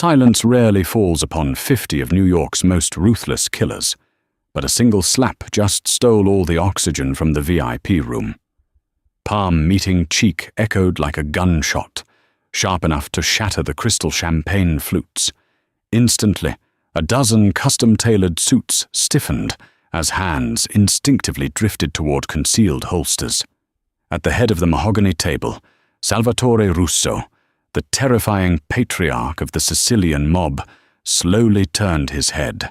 Silence rarely falls upon 50 of New York's most ruthless killers, but a single slap just stole all the oxygen from the VIP room. Palm meeting cheek echoed like a gunshot, sharp enough to shatter the crystal champagne flutes. Instantly, a dozen custom-tailored suits stiffened as hands instinctively drifted toward concealed holsters. At the head of the mahogany table, Salvatore Russo, the terrifying patriarch of the Sicilian mob, slowly turned his head,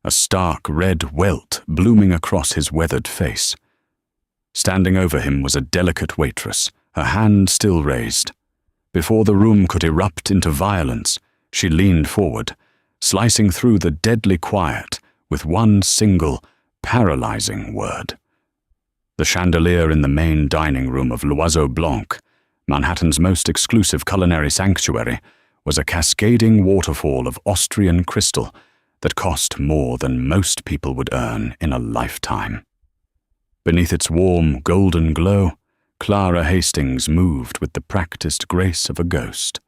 a stark red welt blooming across his weathered face. Standing over him was a delicate waitress, her hand still raised. Before the room could erupt into violence, she leaned forward, slicing through the deadly quiet with one single, paralyzing word. The chandelier in the main dining room of L'Oiseau Blanc, Manhattan's most exclusive culinary sanctuary, was a cascading waterfall of Austrian crystal that cost more than most people would earn in a lifetime. Beneath its warm, golden glow, Clara Hastings moved with the practiced grace of a ghost.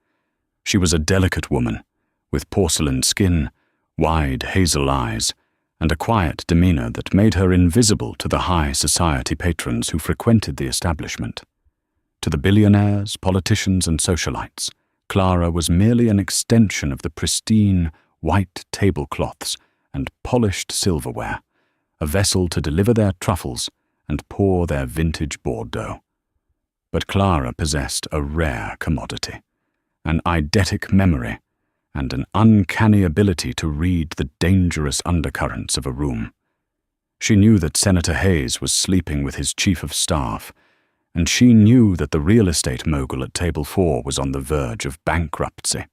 She was a delicate woman, with porcelain skin, wide hazel eyes, and a quiet demeanor that made her invisible to the high society patrons who frequented the establishment. To the billionaires, politicians, and socialites, Clara was merely an extension of the pristine, white tablecloths and polished silverware, a vessel to deliver their truffles and pour their vintage Bordeaux. But Clara possessed a rare commodity, an eidetic memory, and an uncanny ability to read the dangerous undercurrents of a room. She knew that Senator Hayes was sleeping with his chief of staff, and she knew that the real estate mogul at Table 4 was on the verge of bankruptcy.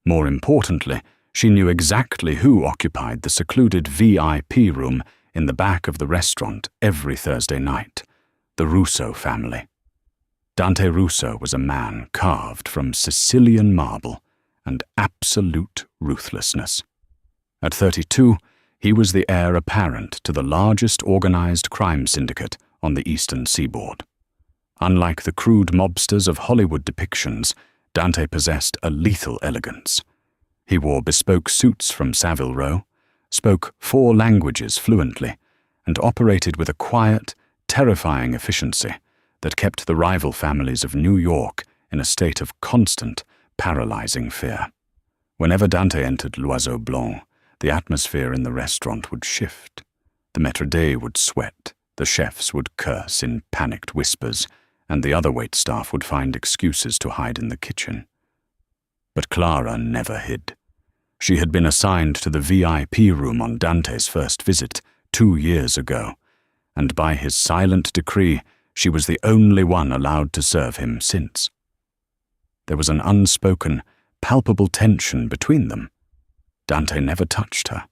More importantly, she knew exactly who occupied the secluded VIP room in the back of the restaurant every Thursday night: the Russo family. Dante Russo was a man carved from Sicilian marble and absolute ruthlessness. At 32, he was the heir apparent to the largest organized crime syndicate on the Eastern Seaboard. Unlike the crude mobsters of Hollywood depictions, Dante possessed a lethal elegance. He wore bespoke suits from Savile Row, spoke 4 languages fluently, and operated with a quiet, terrifying efficiency that kept the rival families of New York in a state of constant, paralyzing fear. Whenever Dante entered L'Oiseau Blanc, the atmosphere in the restaurant would shift. The maître d' would sweat, the chefs would curse in panicked whispers, and the other waitstaff would find excuses to hide in the kitchen. But Clara never hid. She had been assigned to the VIP room on Dante's first visit 2 years ago, and by his silent decree, she was the only one allowed to serve him since. There was an unspoken, palpable tension between them. Dante never touched her,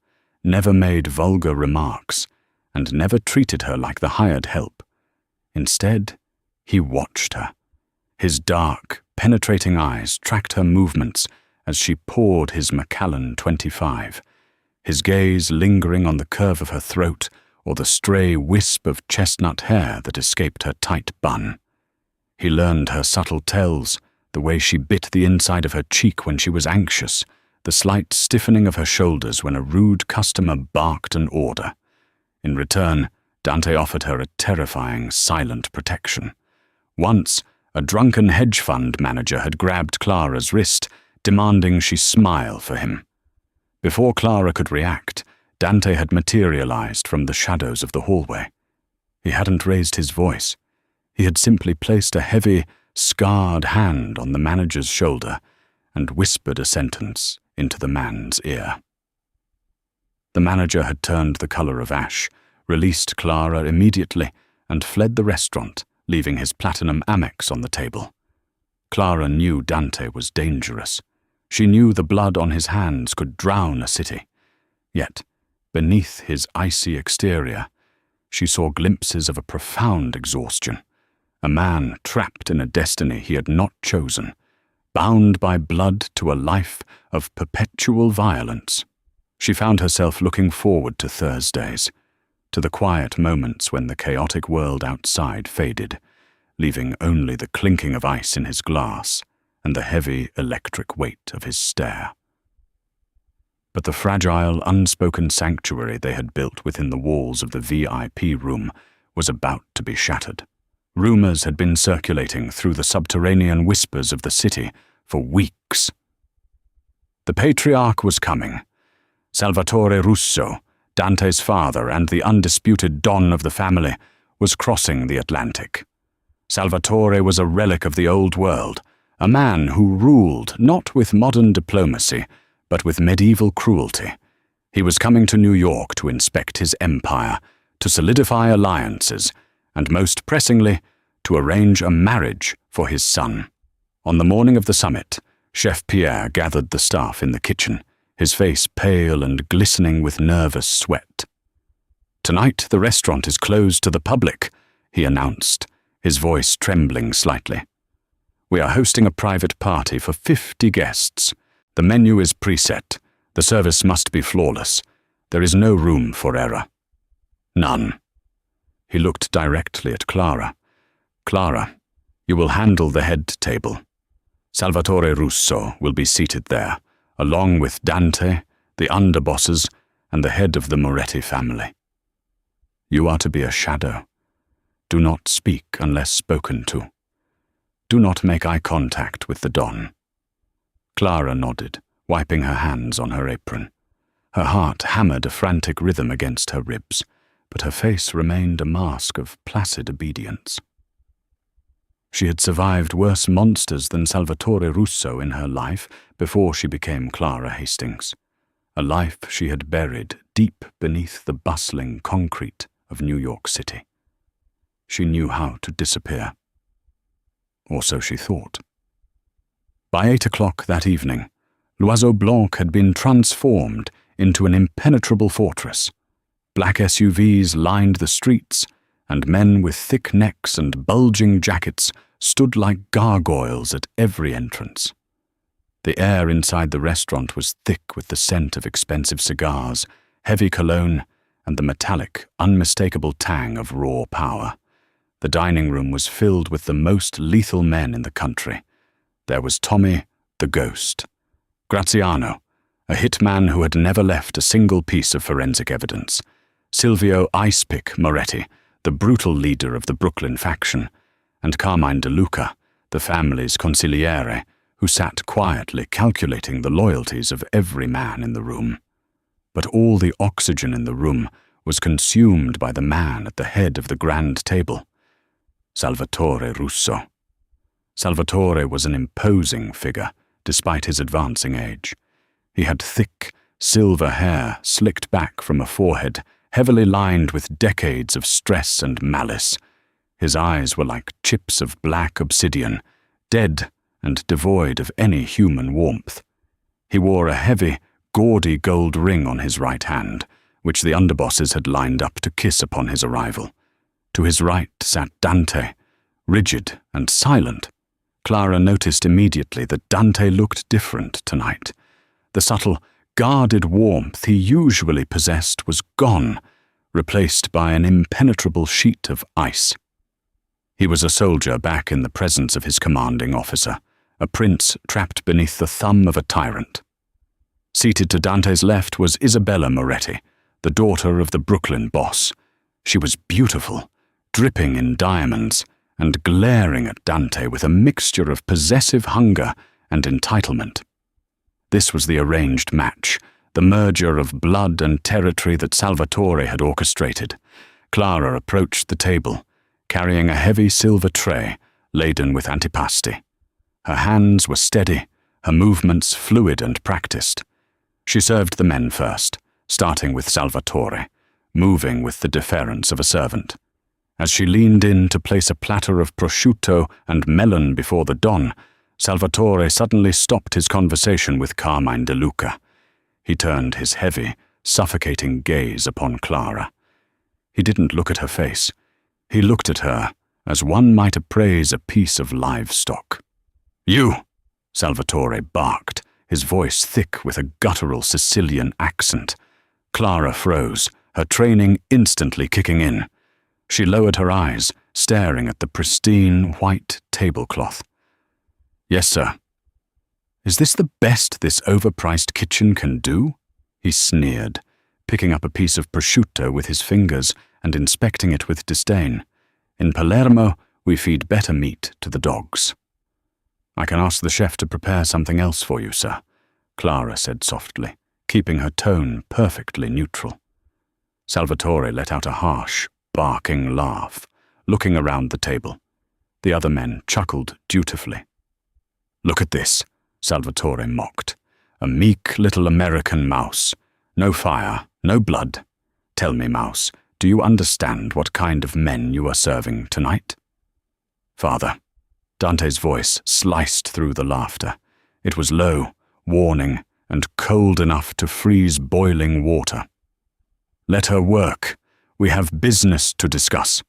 never made vulgar remarks, and never treated her like the hired help. Instead, he watched her. His dark, penetrating eyes tracked her movements as she poured his Macallan 25, his gaze lingering on the curve of her throat or the stray wisp of chestnut hair that escaped her tight bun. He learned her subtle tells, the way she bit the inside of her cheek when she was anxious, the slight stiffening of her shoulders when a rude customer barked an order. In return, Dante offered her a terrifying, silent protection. Once, a drunken hedge fund manager had grabbed Clara's wrist, demanding she smile for him. Before Clara could react, Dante had materialized from the shadows of the hallway. He hadn't raised his voice. He had simply placed a heavy, scarred hand on the manager's shoulder and whispered a sentence into the man's ear. The manager had turned the color of ash, released Clara immediately, and fled the restaurant, leaving his platinum Amex on the table. Clara knew Dante was dangerous. She knew the blood on his hands could drown a city. Yet, beneath his icy exterior, she saw glimpses of a profound exhaustion, a man trapped in a destiny he had not chosen, bound by blood to a life of perpetual violence. She found herself looking forward to Thursdays, to the quiet moments when the chaotic world outside faded, leaving only the clinking of ice in his glass and the heavy electric weight of his stare. But the fragile, unspoken sanctuary they had built within the walls of the VIP room was about to be shattered. Rumors had been circulating through the subterranean whispers of the city for weeks. The patriarch was coming. Salvatore Russo, Dante's father and the undisputed don of the family, was crossing the Atlantic. Salvatore was a relic of the old world, a man who ruled not with modern diplomacy, but with medieval cruelty. He was coming to New York to inspect his empire, to solidify alliances, and most pressingly, to arrange a marriage for his son. On the morning of the summit, Chef Pierre gathered the staff in the kitchen, his face pale and glistening with nervous sweat. "Tonight the restaurant is closed to the public," he announced, his voice trembling slightly. "We are hosting a private party for 50 guests. The menu is preset. The service must be flawless. There is no room for error. None." He looked directly at Clara. "Clara, you will handle the head table. Salvatore Russo will be seated there, along with Dante, the underbosses, and the head of the Moretti family. You are to be a shadow. Do not speak unless spoken to. Do not make eye contact with the Don." Clara nodded, wiping her hands on her apron. Her heart hammered a frantic rhythm against her ribs, but her face remained a mask of placid obedience. She had survived worse monsters than Salvatore Russo in her life before she became Clara Hastings, a life she had buried deep beneath the bustling concrete of New York City. She knew how to disappear. Or so she thought. By 8 o'clock that evening, L'Oiseau Blanc had been transformed into an impenetrable fortress. Black SUVs lined the streets, and men with thick necks and bulging jackets stood like gargoyles at every entrance. The air inside the restaurant was thick with the scent of expensive cigars, heavy cologne, and the metallic, unmistakable tang of raw power. The dining room was filled with the most lethal men in the country. There was Tommy, the ghost; Graziano, a hitman who had never left a single piece of forensic evidence; Silvio Icepick Moretti, the brutal leader of the Brooklyn faction; and Carmine De Luca, the family's consigliere, who sat quietly calculating the loyalties of every man in the room. But all the oxygen in the room was consumed by the man at the head of the grand table, Salvatore Russo. Salvatore was an imposing figure, despite his advancing age. He had thick, silver hair slicked back from a forehead heavily lined with decades of stress and malice. His eyes were like chips of black obsidian, dead and devoid of any human warmth. He wore a heavy, gaudy gold ring on his right hand, which the underbosses had lined up to kiss upon his arrival. To his right sat Dante, rigid and silent. Clara noticed immediately that Dante looked different tonight. The subtle, guarded warmth he usually possessed was gone, replaced by an impenetrable sheet of ice. He was a soldier back in the presence of his commanding officer, a prince trapped beneath the thumb of a tyrant. Seated to Dante's left was Isabella Moretti, the daughter of the Brooklyn boss. She was beautiful, dripping in diamonds, and glaring at Dante with a mixture of possessive hunger and entitlement. This was the arranged match, the merger of blood and territory that Salvatore had orchestrated. Clara approached the table, carrying a heavy silver tray laden with antipasti. Her hands were steady, her movements fluid and practiced. She served the men first, starting with Salvatore, moving with the deference of a servant. As she leaned in to place a platter of prosciutto and melon before the Don, Salvatore suddenly stopped his conversation with Carmine De Luca. He turned his heavy, suffocating gaze upon Clara. He didn't look at her face. He looked at her as one might appraise a piece of livestock. "You!" Salvatore barked, his voice thick with a guttural Sicilian accent. Clara froze, her training instantly kicking in. She lowered her eyes, staring at the pristine white tablecloth. "Yes, sir." "Is this the best this overpriced kitchen can do?" he sneered, picking up a piece of prosciutto with his fingers and inspecting it with disdain. In Palermo, we feed better meat to the dogs. I can ask the chef to prepare something else for you, sir, Clara said softly, keeping her tone perfectly neutral. Salvatore let out a harsh, barking laugh, looking around the table. The other men chuckled dutifully. Look at this, Salvatore mocked. A meek little American mouse. No fire, no blood. Tell me, mouse, do you understand what kind of men you are serving tonight? Father. Dante's voice sliced through the laughter. It was low, warning, and cold enough to freeze boiling water. Let her work. We have business to discuss.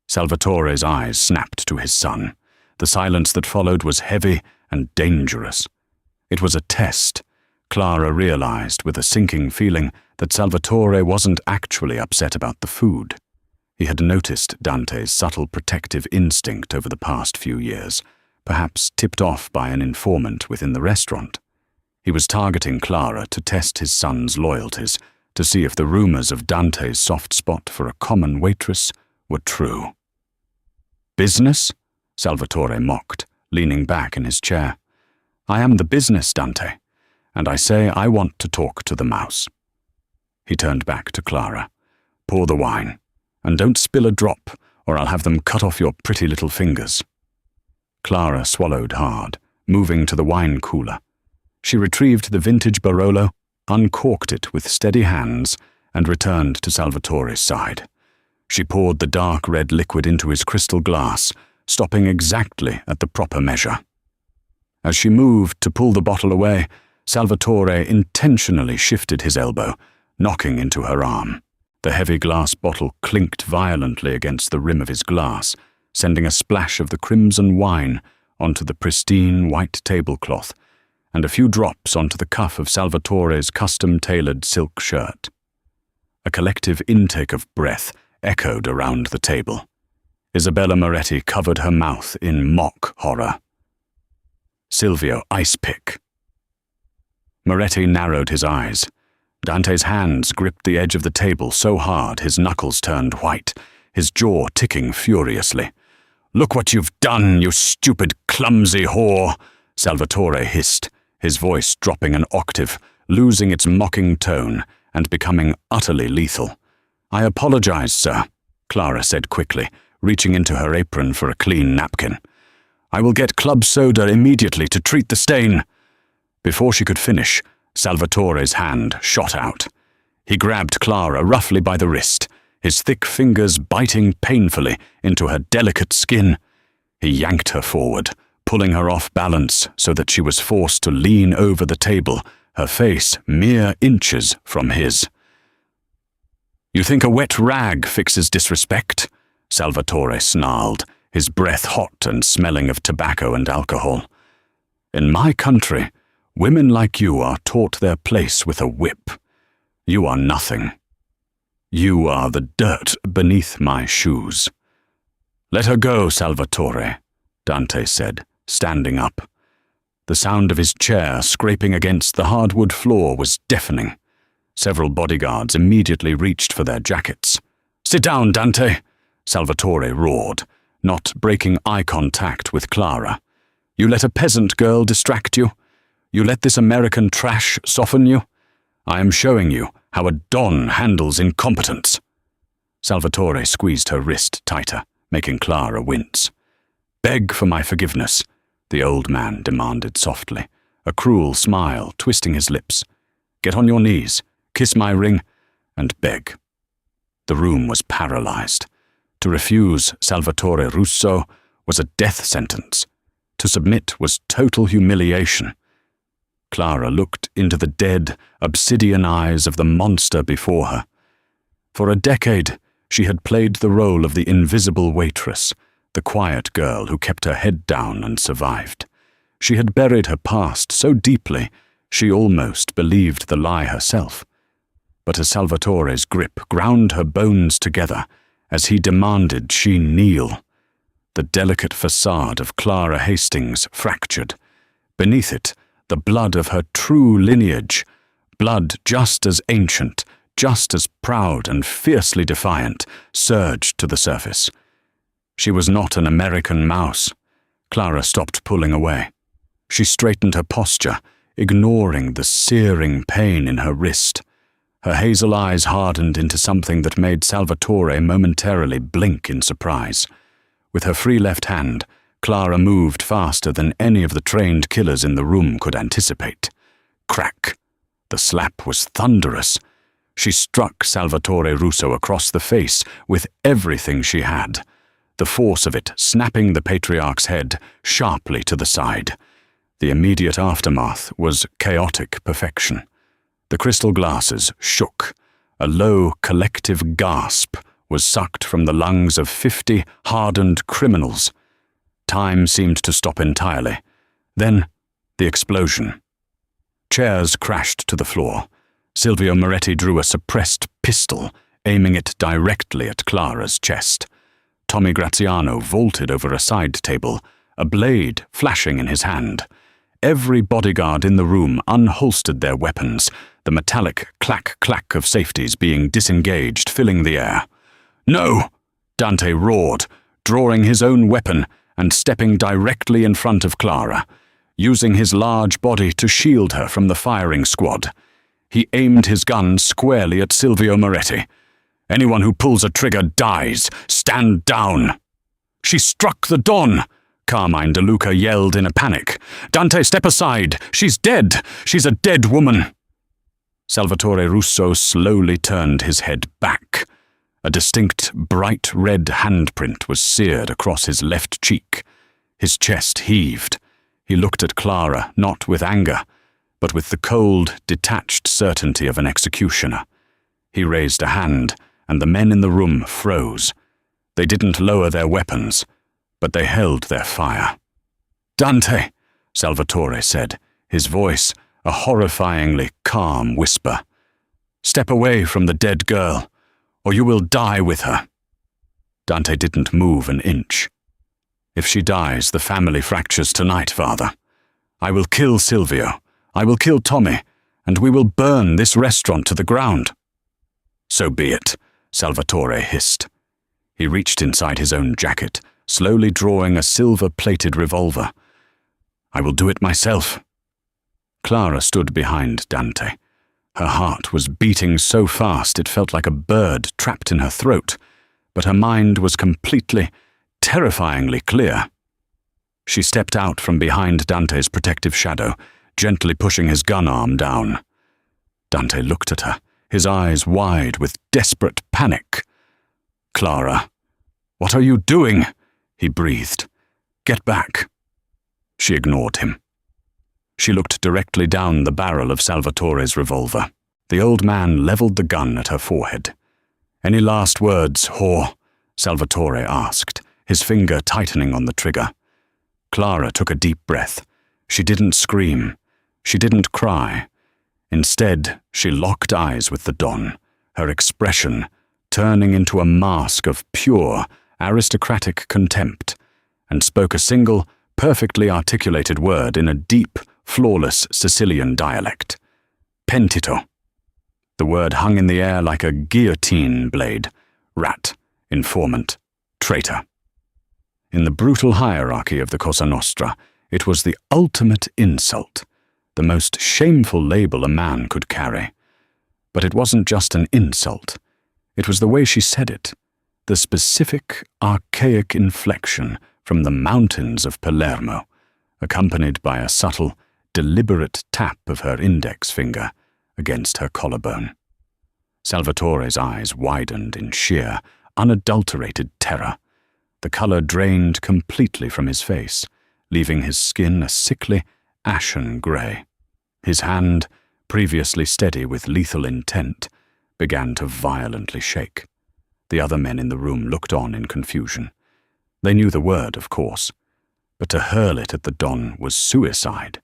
Salvatore's eyes snapped to his son. The silence that followed was heavy and dangerous. It was a test. Clara realized with a sinking feeling that Salvatore wasn't actually upset about the food. He had noticed Dante's subtle protective instinct over the past few years, perhaps tipped off by an informant within the restaurant. He was targeting Clara to test his son's loyalties, to see if the rumors of Dante's soft spot for a common waitress were true. Business? Salvatore mocked, leaning back in his chair. I am the business, Dante, and I say I want to talk to the mouse. He turned back to Clara. Pour the wine, and don't spill a drop, or I'll have them cut off your pretty little fingers. Clara swallowed hard, moving to the wine cooler. She retrieved the vintage Barolo, uncorked it with steady hands, and returned to Salvatore's side. She poured the dark red liquid into his crystal glass, stopping exactly at the proper measure. As she moved to pull the bottle away, Salvatore intentionally shifted his elbow, knocking into her arm. The heavy glass bottle clinked violently against the rim of his glass, sending a splash of the crimson wine onto the pristine white tablecloth, and a few drops onto the cuff of Salvatore's custom-tailored silk shirt. A collective intake of breath echoed around the table. Isabella Moretti covered her mouth in mock horror. Silvio Icepick. Moretti narrowed his eyes. Dante's hands gripped the edge of the table so hard his knuckles turned white, his jaw ticking furiously. Look what you've done, you stupid, clumsy whore, Salvatore hissed, his voice dropping an octave, losing its mocking tone and becoming utterly lethal. I apologize, sir, Clara said quickly, reaching into her apron for a clean napkin. I will get club soda immediately to treat the stain. Before she could finish, Salvatore's hand shot out. He grabbed Clara roughly by the wrist, his thick fingers biting painfully into her delicate skin. He yanked her forward, pulling her off balance so that she was forced to lean over the table, her face mere inches from his. You think a wet rag fixes disrespect? Salvatore snarled, his breath hot and smelling of tobacco and alcohol. In my country, women like you are taught their place with a whip. You are nothing. You are the dirt beneath my shoes. Let her go, Salvatore, Dante said, standing up. The sound of his chair scraping against the hardwood floor was deafening. Several bodyguards immediately reached for their jackets. Sit down, Dante, Salvatore roared, not breaking eye contact with Clara. You let a peasant girl distract you? You let this American trash soften you? I am showing you how a don handles incompetence. Salvatore squeezed her wrist tighter, making Clara wince. Beg for my forgiveness, the old man demanded softly, a cruel smile twisting his lips. Get on your knees, kiss my ring, and beg. The room was paralyzed. To refuse Salvatore Russo was a death sentence. To submit was total humiliation. Clara looked into the dead, obsidian eyes of the monster before her. For a decade, she had played the role of the invisible waitress, the quiet girl who kept her head down and survived. She had buried her past so deeply, she almost believed the lie herself. But as Salvatore's grip ground her bones together, as he demanded she kneel, the delicate facade of Clara Hastings fractured. Beneath it, the blood of her true lineage Blood just as ancient, just as proud and fiercely defiant, surged to the surface. She was not an American mouse. Clara stopped pulling away. She straightened her posture, ignoring the searing pain in her wrist. Her hazel eyes hardened into something that made Salvatore momentarily blink in surprise. With her free left hand, Clara moved faster than any of the trained killers in the room could anticipate. Crack! The slap was thunderous. She struck Salvatore Russo across the face with everything she had, the force of it snapping the patriarch's head sharply to the side. The immediate aftermath was chaotic perfection. The crystal glasses shook. A low, collective gasp was sucked from the lungs of 50 hardened criminals. Time seemed to stop entirely. Then, the explosion. Chairs crashed to the floor. Silvio Moretti drew a suppressed pistol, aiming it directly at Clara's chest. Tommy Graziano vaulted over a side table, a blade flashing in his hand. Every bodyguard in the room unholstered their weapons, the metallic clack-clack of safeties being disengaged, filling the air. "No!" Dante roared, drawing his own weapon and stepping directly in front of Clara, using his large body to shield her from the firing squad. He aimed his gun squarely at Silvio Moretti. "Anyone who pulls a trigger dies. Stand down!" "She struck the Don!" Carmine De Luca yelled in a panic. "Dante, step aside! She's dead! She's a dead woman!" Salvatore Russo slowly turned his head back. A distinct, bright red handprint was seared across his left cheek. His chest heaved. He looked at Clara, not with anger, but with the cold, detached certainty of an executioner. He raised a hand, and the men in the room froze. They didn't lower their weapons, but they held their fire. "Dante," Salvatore said, his voice a horrifyingly calm whisper. "Step away from the dead girl, or you will die with her." Dante didn't move an inch. "If she dies, the family fractures tonight, Father. I will kill Silvio. I will kill Tommy, and we will burn this restaurant to the ground." "So be it," Salvatore hissed. He reached inside his own jacket, slowly drawing a silver-plated revolver. "I will do it myself." Clara stood behind Dante. Her heart was beating so fast it felt like a bird trapped in her throat, but her mind was completely, terrifyingly clear. She stepped out from behind Dante's protective shadow, gently pushing his gun arm down. Dante looked at her, his eyes wide with desperate panic. "Clara, what are you doing?" he breathed. "Get back." She ignored him. She looked directly down the barrel of Salvatore's revolver. The old man leveled the gun at her forehead. "Any last words, whore?" Salvatore asked, his finger tightening on the trigger. Clara took a deep breath. She didn't scream. She didn't cry. Instead, she locked eyes with the Don, her expression turning into a mask of pure, aristocratic contempt, and spoke a single, perfectly articulated word in a deep, flawless Sicilian dialect. "Pentito." The word hung in the air like a guillotine blade. Rat, informant, traitor. In the brutal hierarchy of the Cosa Nostra, it was the ultimate insult, the most shameful label a man could carry. But it wasn't just an insult. It was the way she said it, the specific, archaic inflection from the mountains of Palermo, accompanied by a subtle, deliberate tap of her index finger against her collarbone. Salvatore's eyes widened in sheer, unadulterated terror. The color drained completely from his face, leaving his skin a sickly, ashen gray. His hand, previously steady with lethal intent, began to violently shake. The other men in the room looked on in confusion. They knew the word, of course, but to hurl it at the Don was suicide.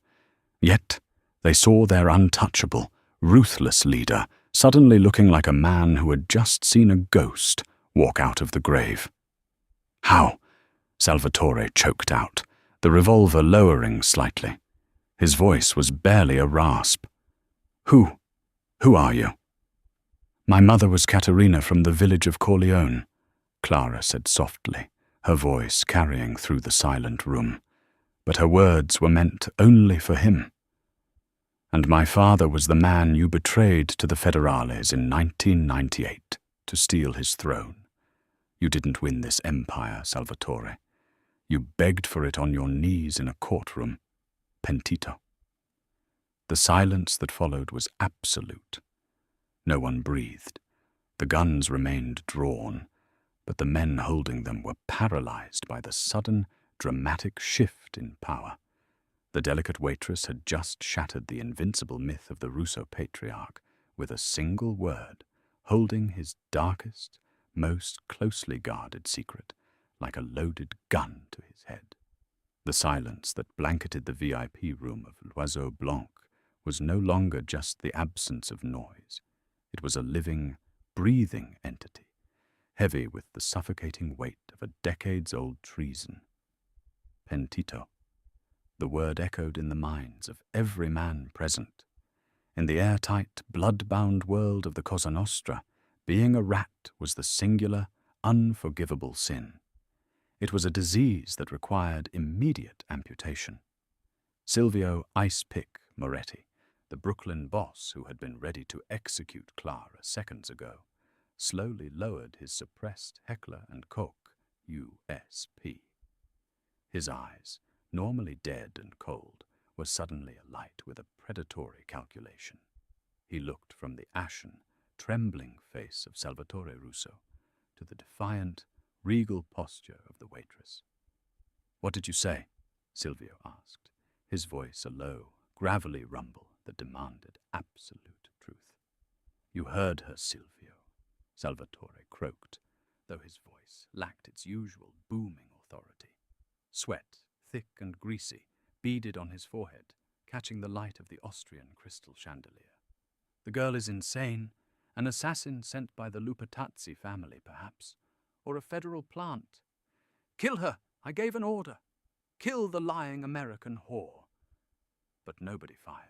Yet they saw their untouchable, ruthless leader suddenly looking like a man who had just seen a ghost walk out of the grave. "How?" Salvatore choked out, the revolver lowering slightly. His voice was barely a rasp. "Who?" Who are you?" "My mother was Caterina from the village of Corleone," Clara said softly, her voice carrying through the silent room. But her words were meant only for him. "And my father was the man you betrayed to the Federales in 1998 to steal his throne. You didn't win this empire, Salvatore. You begged for it on your knees in a courtroom. Pentito." The silence that followed was absolute. No one breathed. The guns remained drawn, but the men holding them were paralyzed by the sudden, dramatic shift in power. The delicate waitress had just shattered the invincible myth of the Russo patriarch with a single word, holding his darkest, most closely guarded secret like a loaded gun to his head. The silence that blanketed the VIP room of L'Oiseau Blanc was no longer just the absence of noise. It was a living, breathing entity, heavy with the suffocating weight of a decades-old treason. Pentito. The word echoed in the minds of every man present. In the airtight, blood-bound world of the Cosa Nostra, being a rat was the singular, unforgivable sin. It was a disease that required immediate amputation. Silvio Ice Pick Moretti, the Brooklyn boss who had been ready to execute Clara seconds ago, slowly lowered his suppressed Heckler & Koch USP. His eyes, normally dead and cold, were suddenly alight with a predatory calculation. He looked from the ashen, trembling face of Salvatore Russo to the defiant, regal posture of the waitress. "What did you say?" Silvio asked, his voice a low, gravelly rumble that demanded absolute truth. "You heard her, Silvio," Salvatore croaked, though his voice lacked its usual booming authority. Sweat, thick and greasy, beaded on his forehead, catching the light of the Austrian crystal chandelier. "The girl is insane, an assassin sent by the Lupatazzi family, perhaps, or a federal plant. Kill her! I gave an order. Kill the lying American whore." But nobody fired.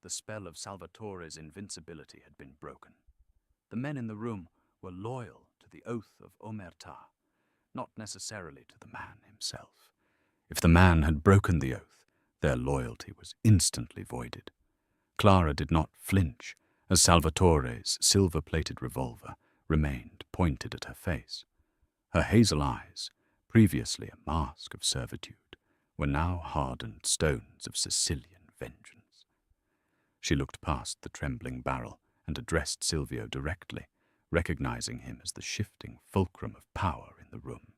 The spell of Salvatore's invincibility had been broken. The men in the room were loyal to the oath of Omertà, not necessarily to the man himself. If the man had broken the oath, their loyalty was instantly voided. Clara did not flinch as Salvatore's silver-plated revolver remained pointed at her face. Her hazel eyes, previously a mask of servitude, were now hardened stones of Sicilian vengeance. She looked past the trembling barrel and addressed Silvio directly, recognizing him as the shifting fulcrum of power in the room.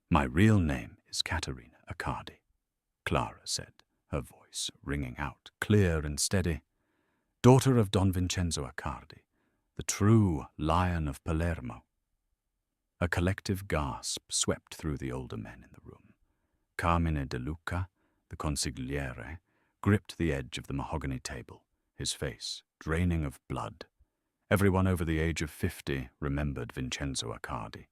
"My real name is Caterina Accardi," Clara said, her voice ringing out clear and steady. "Daughter of Don Vincenzo Accardi, the true Lion of Palermo." A collective gasp swept through the older men in the room. Carmine De Luca, the consigliere, gripped the edge of the mahogany table, his face draining of blood. Everyone over the age of 50 remembered Vincenzo Accardi.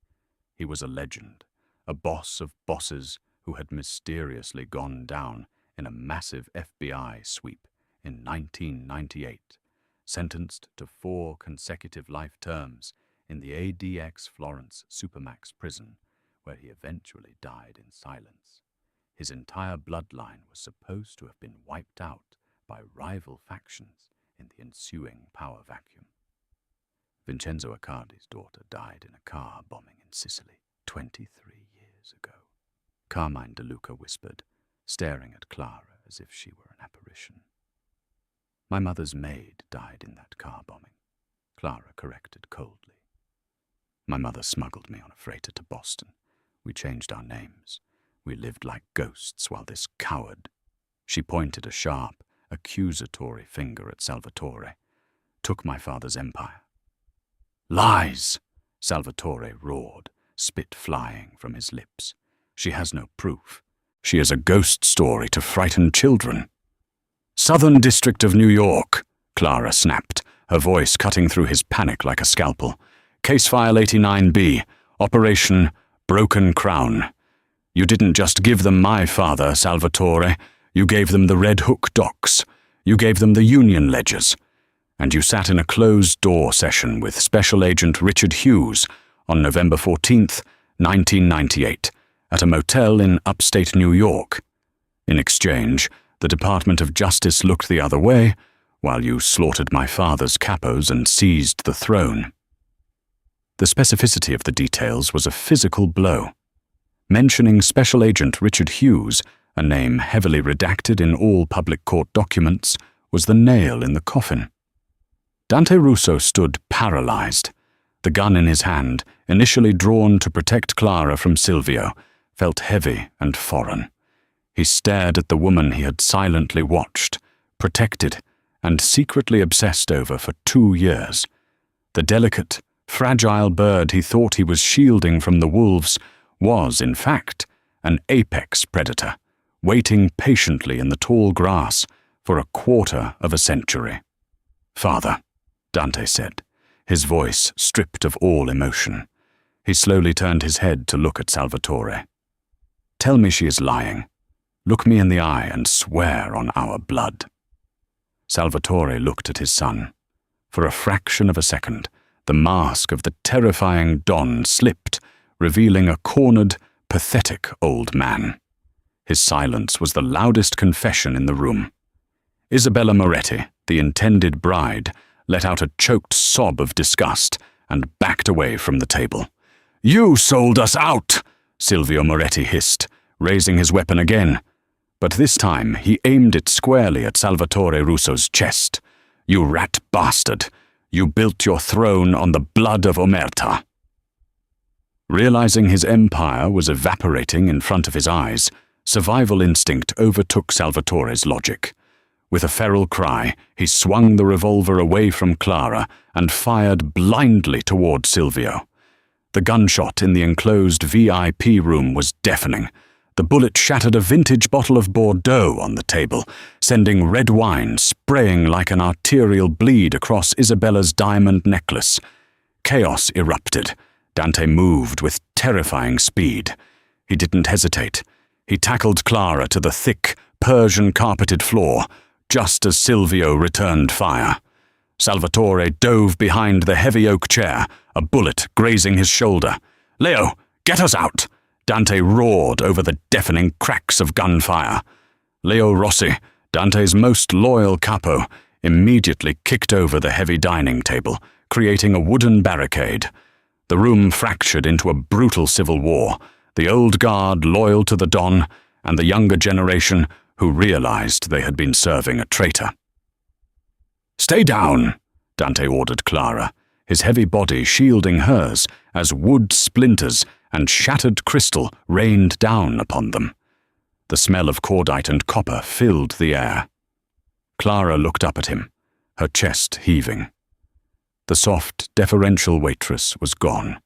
He was a legend, a boss of bosses who had mysteriously gone down in a massive FBI sweep in 1998, sentenced to 4 consecutive life terms in the ADX Florence Supermax prison, where he eventually died in silence. His entire bloodline was supposed to have been wiped out by rival factions in the ensuing power vacuum. Vincenzo Accardi's daughter died in a car bombing in Sicily 23 years ago, Carmine De Luca whispered, staring at Clara as if she were an apparition. "My mother's maid died in that car bombing," Clara corrected coldly. "My mother smuggled me on a freighter to Boston. We changed our names. We lived like ghosts while this coward—" She pointed a sharp, accusatory finger at Salvatore. "Took my father's empire." "Lies!" Salvatore roared, spit flying from his lips. "She has no proof. She is a ghost story to frighten children." "Southern District of New York," Clara snapped, her voice cutting through his panic like a scalpel. "Case file 89B, Operation Broken Crown. You didn't just give them my father, Salvatore. You gave them the Red Hook docs. You gave them the union ledgers. and you sat in a closed-door session with Special Agent Richard Hughes on November 14th, 1998, at a motel in upstate New York. In exchange, the Department of Justice looked the other way, while you slaughtered my father's capos and seized the throne. The specificity of the details was a physical blow. Mentioning Special Agent Richard Hughes, a name heavily redacted in all public court documents, was the nail in the coffin. Dante Russo stood paralyzed. The gun in his hand, initially drawn to protect Clara from Silvio, felt heavy and foreign. He stared at the woman he had silently watched, protected, and secretly obsessed over for 2 years. The delicate, fragile bird he thought he was shielding from the wolves was, in fact, an apex predator, waiting patiently in the tall grass for a quarter of a century. "Father," Dante said, his voice stripped of all emotion. He slowly turned his head to look at Salvatore. "Tell me she is lying. Look me in the eye and swear on our blood." Salvatore looked at his son. For a fraction of a second, the mask of the terrifying Don slipped, revealing a cornered, pathetic old man. His silence was the loudest confession in the room. Isabella Moretti, the intended bride, let out a choked sob of disgust and backed away from the table. "You sold us out!" Silvio Moretti hissed, raising his weapon again. But this time he aimed it squarely at Salvatore Russo's chest. "You rat bastard! You built your throne on the blood of Omerta." Realizing his empire was evaporating in front of his eyes, survival instinct overtook Salvatore's logic. With a feral cry, he swung the revolver away from Clara and fired blindly toward Silvio. The gunshot in the enclosed VIP room was deafening. The bullet shattered a vintage bottle of Bordeaux on the table, sending red wine spraying like an arterial bleed across Isabella's diamond necklace. Chaos erupted. Dante moved with terrifying speed. He didn't hesitate. He tackled Clara to the thick, Persian-carpeted floor, just as Silvio returned fire. Salvatore dove behind the heavy oak chair, a bullet grazing his shoulder. "Leo, get us out!" Dante roared over the deafening cracks of gunfire. Leo Rossi, Dante's most loyal capo, immediately kicked over the heavy dining table, creating a wooden barricade. The room fractured into a brutal civil war, the old guard loyal to the Don, and the younger generation who realized they had been serving a traitor. "Stay down," Dante ordered Clara, his heavy body shielding hers as wood splinters and shattered crystal rained down upon them. The smell of cordite and copper filled the air. Clara looked up at him, her chest heaving. The soft, deferential waitress was gone.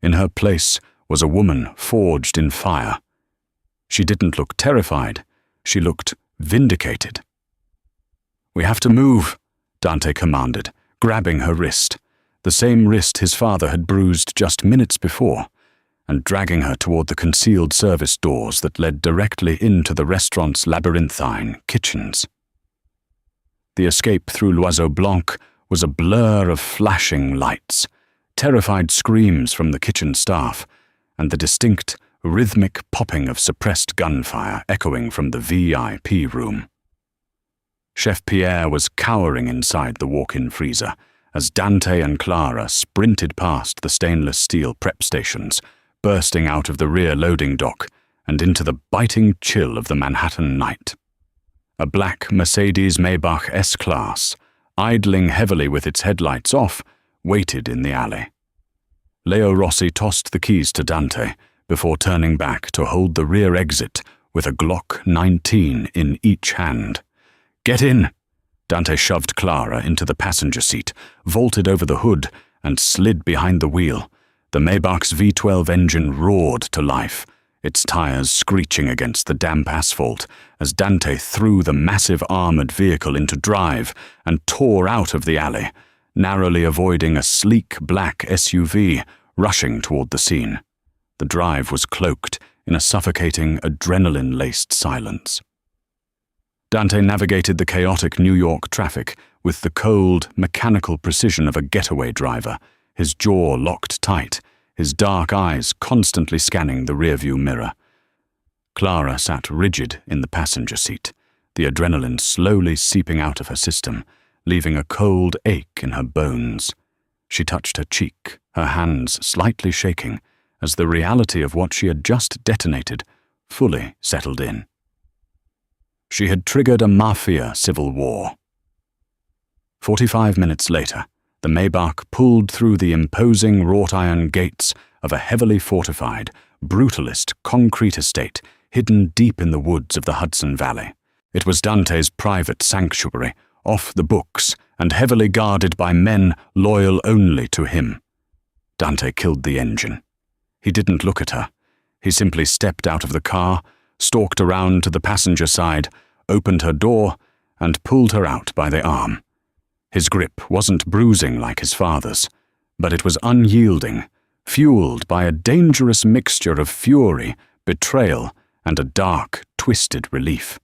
In her place was a woman forged in fire. She didn't look terrified. She looked vindicated. "We have to move," Dante commanded, grabbing her wrist, the same wrist his father had bruised just minutes before, and dragging her toward the concealed service doors that led directly into the restaurant's labyrinthine kitchens. The escape through L'Oiseau Blanc was a blur of flashing lights, terrified screams from the kitchen staff, and the distinct, rhythmic popping of suppressed gunfire echoing from the VIP room. Chef Pierre was cowering inside the walk-in freezer as Dante and Clara sprinted past the stainless steel prep stations, bursting out of the rear loading dock and into the biting chill of the Manhattan night. A black Mercedes Maybach S-Class, idling heavily with its headlights off, waited in the alley. Leo Rossi tossed the keys to Dante before turning back to hold the rear exit with a Glock 19 in each hand. "Get in!" Dante shoved Clara into the passenger seat, vaulted over the hood, and slid behind the wheel. The Maybach's V12 engine roared to life, its tires screeching against the damp asphalt as Dante threw the massive armored vehicle into drive and tore out of the alley, narrowly avoiding a sleek black SUV rushing toward the scene. The drive was cloaked in a suffocating, adrenaline-laced silence. Dante navigated the chaotic New York traffic with the cold, mechanical precision of a getaway driver, his jaw locked tight, his dark eyes constantly scanning the rearview mirror. Clara sat rigid in the passenger seat, the adrenaline slowly seeping out of her system, leaving a cold ache in her bones. She touched her cheek, her hands slightly shaking, as the reality of what she had just detonated fully settled in. She had triggered a Mafia civil war. 45 minutes later, the Maybach pulled through the imposing wrought-iron gates of a heavily fortified, brutalist concrete estate hidden deep in the woods of the Hudson Valley. It was Dante's private sanctuary, off the books and heavily guarded by men loyal only to him. Dante killed the engine. He didn't look at her. He simply stepped out of the car, stalked around to the passenger side, opened her door, and pulled her out by the arm. His grip wasn't bruising like his father's, but it was unyielding, fueled by a dangerous mixture of fury, betrayal, and a dark, twisted relief.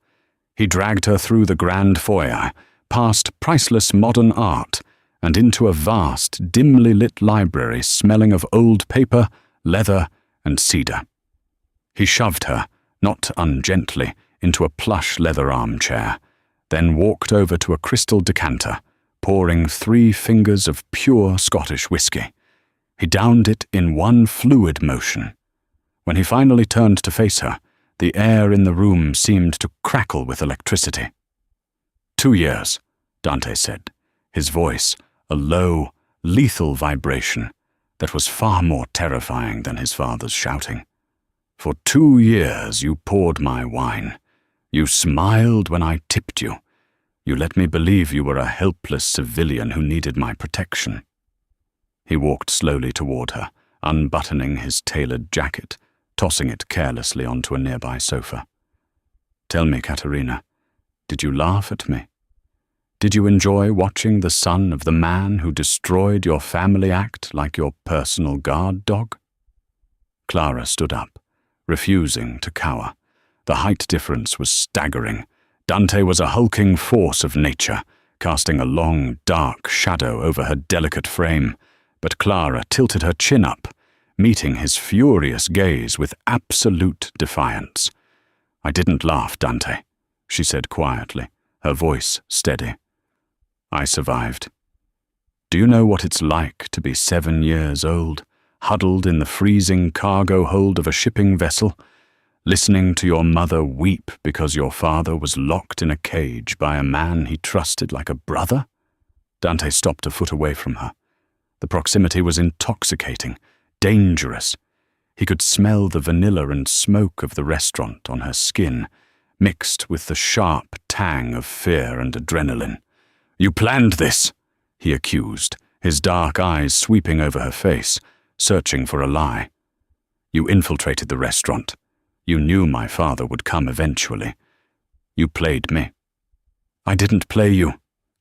He dragged her through the grand foyer, past priceless modern art, and into a vast, dimly lit library smelling of old paper, leather, and cedar. He shoved her, not ungently, into a plush leather armchair, then walked over to a crystal decanter, pouring 3 fingers of pure Scottish whiskey. He downed it in one fluid motion. When he finally turned to face her, the air in the room seemed to crackle with electricity. 2 years, Dante said, his voice a low, lethal vibration that was far more terrifying than his father's shouting. For 2 years you poured my wine. You smiled when I tipped you. You let me believe you were a helpless civilian who needed my protection. He walked slowly toward her, unbuttoning his tailored jacket, tossing it carelessly onto a nearby sofa. Tell me, Katerina, did you laugh at me? Did you enjoy watching the son of the man who destroyed your family act like your personal guard dog? Clara stood up, refusing to cower. The height difference was staggering. Dante was a hulking force of nature, casting a long, dark shadow over her delicate frame, but Clara tilted her chin up, meeting his furious gaze with absolute defiance. I didn't laugh, Dante, she said quietly, her voice steady. I survived. Do you know what it's like to be 7 years old, huddled in the freezing cargo hold of a shipping vessel, listening to your mother weep because your father was locked in a cage by a man he trusted like a brother? Dante stopped a foot away from her. The proximity was intoxicating, dangerous. He could smell the vanilla and smoke of the restaurant on her skin, mixed with the sharp tang of fear and adrenaline. You planned this, he accused, his dark eyes sweeping over her face, searching for a lie. You infiltrated the restaurant. You knew my father would come eventually. You played me. I didn't play you,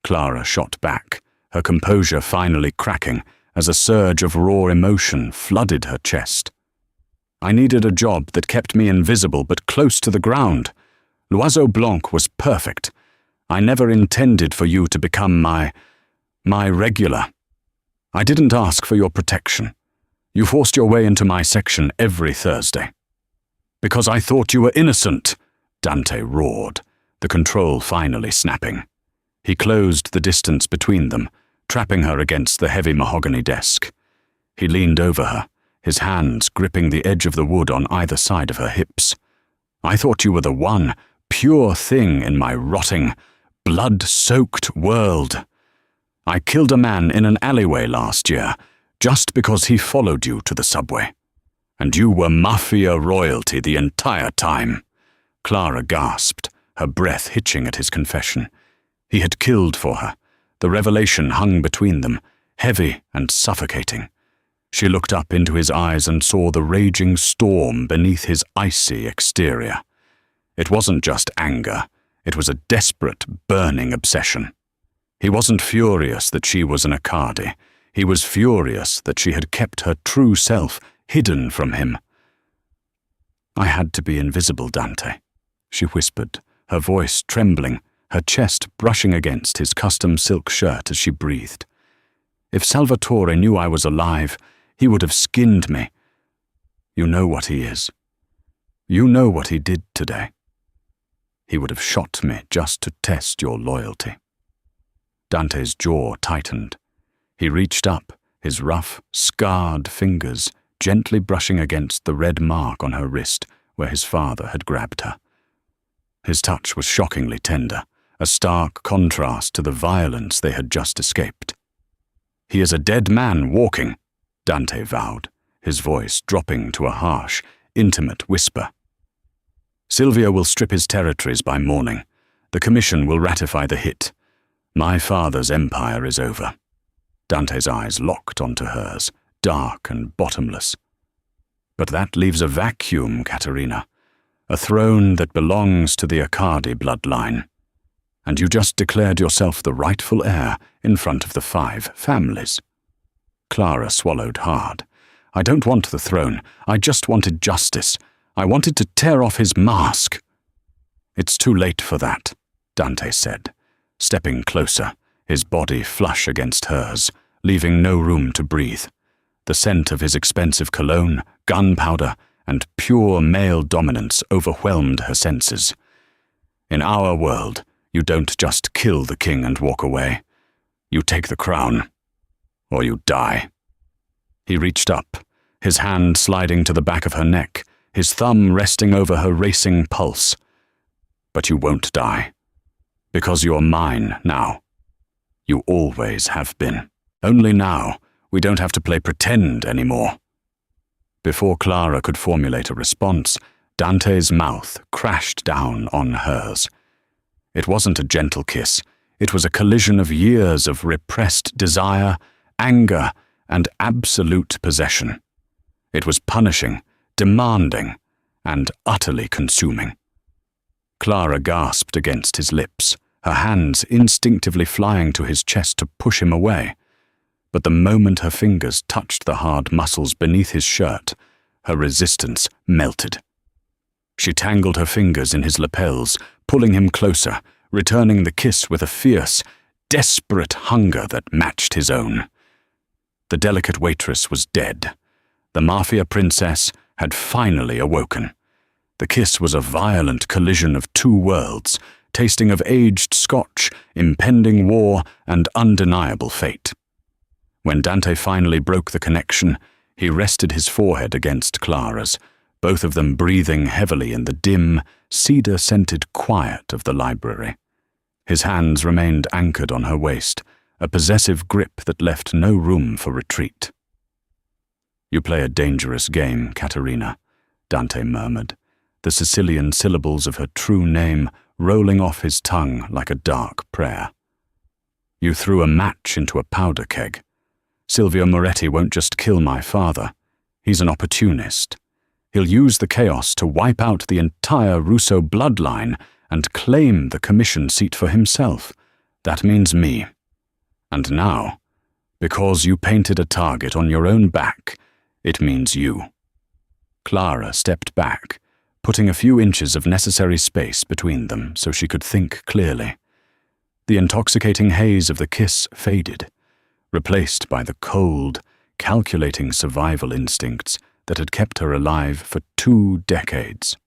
Clara shot back, her composure finally cracking as a surge of raw emotion flooded her chest. I needed a job that kept me invisible but close to the ground. L'Oiseau Blanc was perfect. I never intended for you to become my regular. I didn't ask for your protection. You forced your way into my section every Thursday. Because I thought you were innocent, Dante roared, the control finally snapping. He closed the distance between them, trapping her against the heavy mahogany desk. He leaned over her, his hands gripping the edge of the wood on either side of her hips. I thought you were the one pure thing in my rotting, blood-soaked world. I killed a man in an alleyway last year, just because he followed you to the subway. And you were Mafia royalty the entire time. Clara gasped, her breath hitching at his confession. He had killed for her. The revelation hung between them, heavy and suffocating. She looked up into his eyes and saw the raging storm beneath his icy exterior. It wasn't just anger. It was a desperate, burning obsession. He wasn't furious that she was an Akkadi. He was furious that she had kept her true self hidden from him. I had to be invisible, Dante, she whispered, her voice trembling, her chest brushing against his custom silk shirt as she breathed. If Salvatore knew I was alive, he would have skinned me. You know what he is. You know what he did today. He would have shot me just to test your loyalty. Dante's jaw tightened. He reached up, his rough, scarred fingers gently brushing against the red mark on her wrist where his father had grabbed her. His touch was shockingly tender, a stark contrast to the violence they had just escaped. He is a dead man walking, Dante vowed, his voice dropping to a harsh, intimate whisper. Silvio will strip his territories by morning. The commission will ratify the hit. My father's empire is over. Dante's eyes locked onto hers, dark and bottomless. But that leaves a vacuum, Caterina, a throne that belongs to the Accardi bloodline. And you just declared yourself the rightful heir in front of the 5 families. Clara swallowed hard. I don't want the throne. I just wanted justice. I wanted to tear off his mask. It's too late for that, Dante said, stepping closer, his body flush against hers, leaving no room to breathe. The scent of his expensive cologne, gunpowder, and pure male dominance overwhelmed her senses. In our world, you don't just kill the king and walk away. You take the crown, or you die. He reached up, his hand sliding to the back of her neck, his thumb resting over her racing pulse. But you won't die, because you're mine now. You always have been. Only now, we don't have to play pretend anymore. Before Clara could formulate a response, Dante's mouth crashed down on hers. It wasn't a gentle kiss. It was a collision of years of repressed desire, anger, and absolute possession. It was punishing, demanding, and utterly consuming. Clara gasped against his lips, her hands instinctively flying to his chest to push him away. But the moment her fingers touched the hard muscles beneath his shirt, her resistance melted. She tangled her fingers in his lapels, pulling him closer, returning the kiss with a fierce, desperate hunger that matched his own. The delicate waitress was dead. The Mafia princess had finally awoken. The kiss was a violent collision of 2 worlds, tasting of aged scotch, impending war, and undeniable fate. When Dante finally broke the connection, he rested his forehead against Clara's, both of them breathing heavily in the dim, cedar-scented quiet of the library. His hands remained anchored on her waist, a possessive grip that left no room for retreat. You play a dangerous game, Caterina, Dante murmured, the Sicilian syllables of her true name rolling off his tongue like a dark prayer. You threw a match into a powder keg. Silvio Moretti won't just kill my father. He's an opportunist. He'll use the chaos to wipe out the entire Russo bloodline and claim the commission seat for himself. That means me. And now, because you painted a target on your own back, it means you. Clara stepped back, putting a few inches of necessary space between them so she could think clearly. The intoxicating haze of the kiss faded, replaced by the cold, calculating survival instincts that had kept her alive for 2 decades.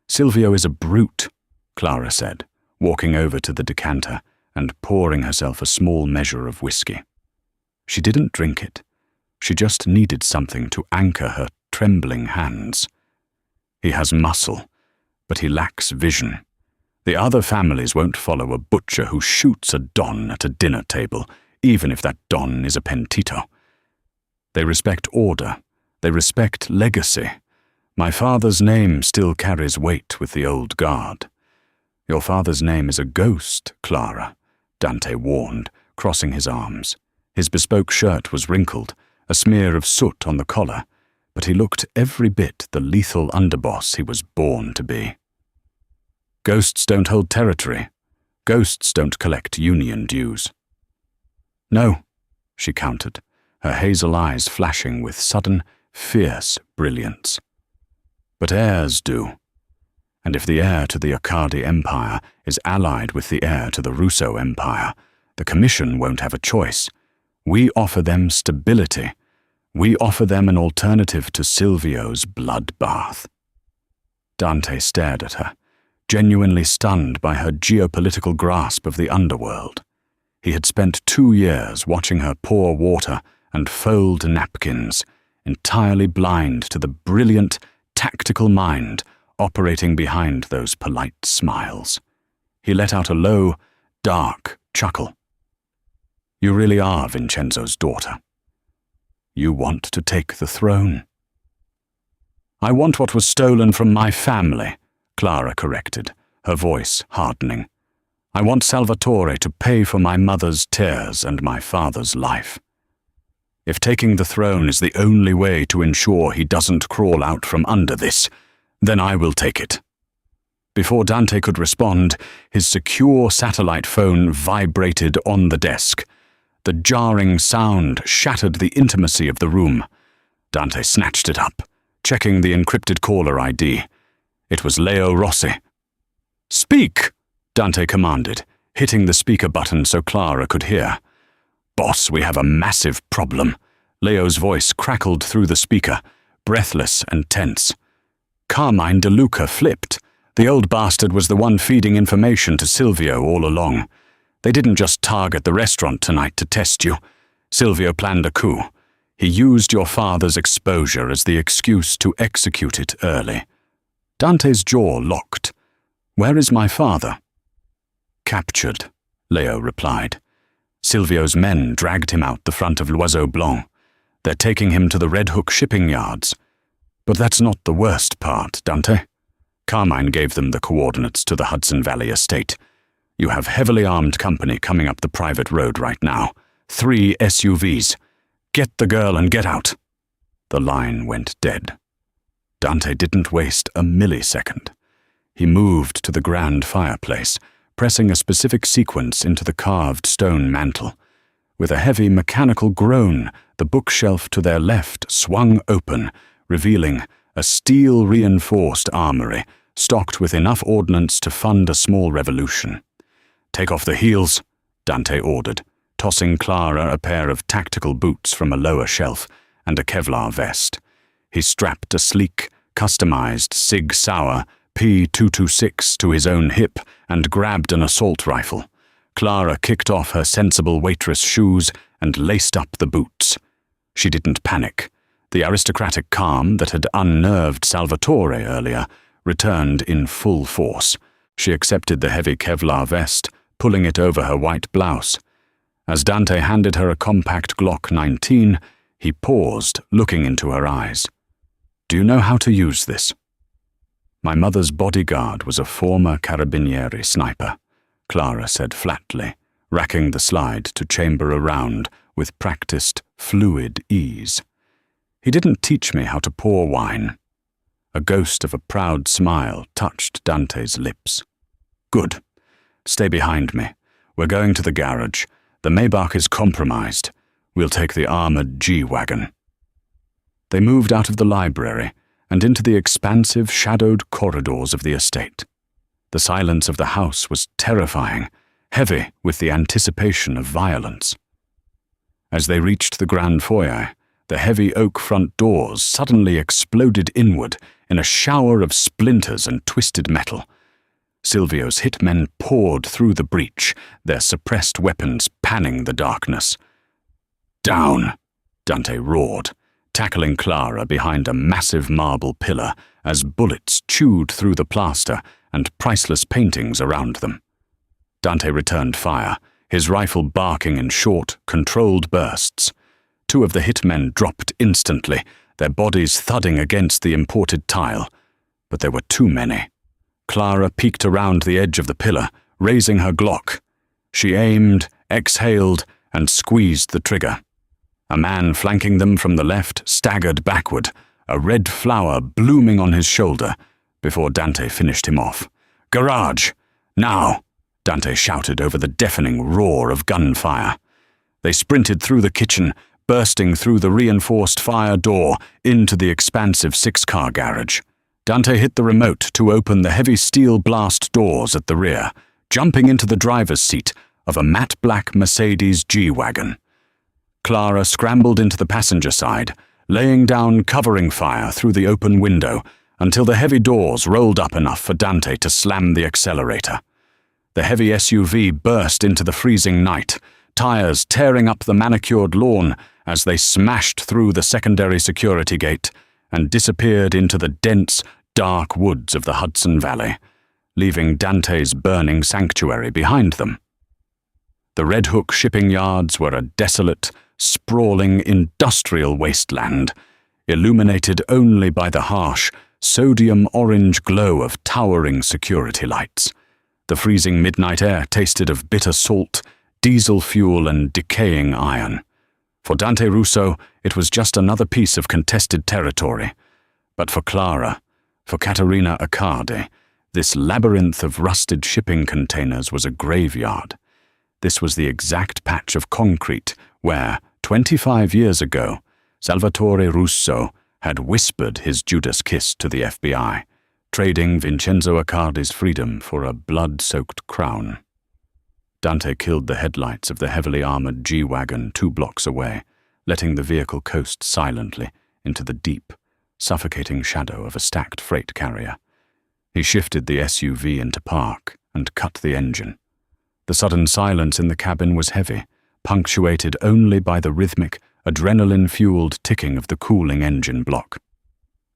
Silvio is a brute, Clara said, walking over to the decanter and pouring herself a small measure of whiskey. She didn't drink it. She just needed something to anchor her trembling hands. He has muscle, but he lacks vision. The other families won't follow a butcher who shoots a don at a dinner table, even if that don is a pentito. They respect order. They respect legacy. My father's name still carries weight with the old guard. Your father's name is a ghost, Clara, Dante warned, crossing his arms. His bespoke shirt was wrinkled, a smear of soot on the collar, but he looked every bit the lethal underboss he was born to be. Ghosts don't hold territory. Ghosts don't collect union dues. No, she countered, her hazel eyes flashing with sudden, fierce brilliance. But heirs do. And if the heir to the Akkadi Empire is allied with the heir to the Russo Empire, the Commission won't have a choice. We offer them stability. We offer them an alternative to Silvio's bloodbath." Dante stared at her, genuinely stunned by her geopolitical grasp of the underworld. He had spent 2 years watching her pour water and fold napkins, entirely blind to the brilliant, tactical mind operating behind those polite smiles. He let out a low, dark chuckle. "You really are Vincenzo's daughter. You want to take the throne." "I want what was stolen from my family," Clara corrected, her voice hardening. "I want Salvatore to pay for my mother's tears and my father's life. If taking the throne is the only way to ensure he doesn't crawl out from under this, then I will take it." Before Dante could respond, his secure satellite phone vibrated on the desk. The jarring sound shattered the intimacy of the room. Dante snatched it up, checking the encrypted caller ID. It was Leo Rossi. "Speak!" Dante commanded, hitting the speaker button so Clara could hear. "Boss, we have a massive problem." Leo's voice crackled through the speaker, breathless and tense. Carmine De Luca flipped. The old bastard was the one feeding information to Silvio all along. They didn't just target the restaurant tonight to test you. Silvio planned a coup. He used your father's exposure as the excuse to execute it early. Dante's jaw locked. "Where is my father?" "Captured," Leo replied. "Silvio's men dragged him out the front of L'Oiseau Blanc. They're taking him to the Red Hook shipping yards. But that's not the worst part, Dante." Carmine gave them the coordinates to the Hudson Valley estate. "You have heavily armed company coming up the private road right now. 3 SUVs. Get the girl and get out." The line went dead. Dante didn't waste a millisecond. He moved to the grand fireplace, pressing a specific sequence into the carved stone mantel. With a heavy mechanical groan, the bookshelf to their left swung open, revealing a steel-reinforced armory stocked with enough ordnance to fund a small revolution. "Take off the heels," Dante ordered, tossing Clara a pair of tactical boots from a lower shelf and a Kevlar vest. He strapped a sleek, customized Sig Sauer P226 to his own hip and grabbed an assault rifle. Clara kicked off her sensible Waitress shoes and laced up the boots. She didn't panic. The aristocratic calm that had unnerved Salvatore earlier returned in full force. She accepted the heavy Kevlar vest, pulling it over her white blouse. As Dante handed her a compact Glock 19, he paused, looking into her eyes. "Do you know how to use this?" "My mother's bodyguard was a former Carabinieri sniper," Clara said flatly, racking the slide to chamber a round with practiced, fluid ease. "He didn't teach me how to pour wine." A ghost of a proud smile touched Dante's lips. "Good. Stay behind me. We're going to the garage. The Maybach is compromised. We'll take the armored G-Wagon." They moved out of the library and into the expansive, shadowed corridors of the estate. The silence of the house was terrifying, heavy with the anticipation of violence. As they reached the grand foyer, the heavy oak front doors suddenly exploded inward in a shower of splinters and twisted metal. Silvio's hitmen poured through the breach, their suppressed weapons panning the darkness. "Down!" Dante roared, tackling Clara behind a massive marble pillar as bullets chewed through the plaster and priceless paintings around them. Dante returned fire, his rifle barking in short, controlled bursts. 2 of the hitmen dropped instantly, their bodies thudding against the imported tile. But there were too many. Clara peeked around the edge of the pillar, raising her Glock. She aimed, exhaled, and squeezed the trigger. A man flanking them from the left staggered backward, a red flower blooming on his shoulder, before Dante finished him off. "Garage! Now!" Dante shouted over the deafening roar of gunfire. They sprinted through the kitchen, bursting through the reinforced fire door into the expansive 6-car garage. Dante hit the remote to open the heavy steel blast doors at the rear, jumping into the driver's seat of a matte black Mercedes G-Wagon. Clara scrambled into the passenger side, laying down covering fire through the open window until the heavy doors rolled up enough for Dante to slam the accelerator. The heavy SUV burst into the freezing night, tires tearing up the manicured lawn as they smashed through the secondary security gate and disappeared into the dense, dark woods of the Hudson Valley, leaving Dante's burning sanctuary behind them. The Red Hook shipping yards were a desolate, sprawling industrial wasteland, illuminated only by the harsh, sodium-orange glow of towering security lights. The freezing midnight air tasted of bitter salt, diesel fuel, and decaying iron. For Dante Russo, it was just another piece of contested territory. But for Clara, for Caterina Accardi, this labyrinth of rusted shipping containers was a graveyard. This was the exact patch of concrete where, 25 years ago, Salvatore Russo had whispered his Judas kiss to the FBI, trading Vincenzo Accardi's freedom for a blood-soaked crown. Dante killed the headlights of the heavily armored G-Wagon 2 blocks away, letting the vehicle coast silently into the deep, suffocating shadow of a stacked freight carrier. He shifted the SUV into park and cut the engine. The sudden silence in the cabin was heavy, punctuated only by the rhythmic, adrenaline-fueled ticking of the cooling engine block.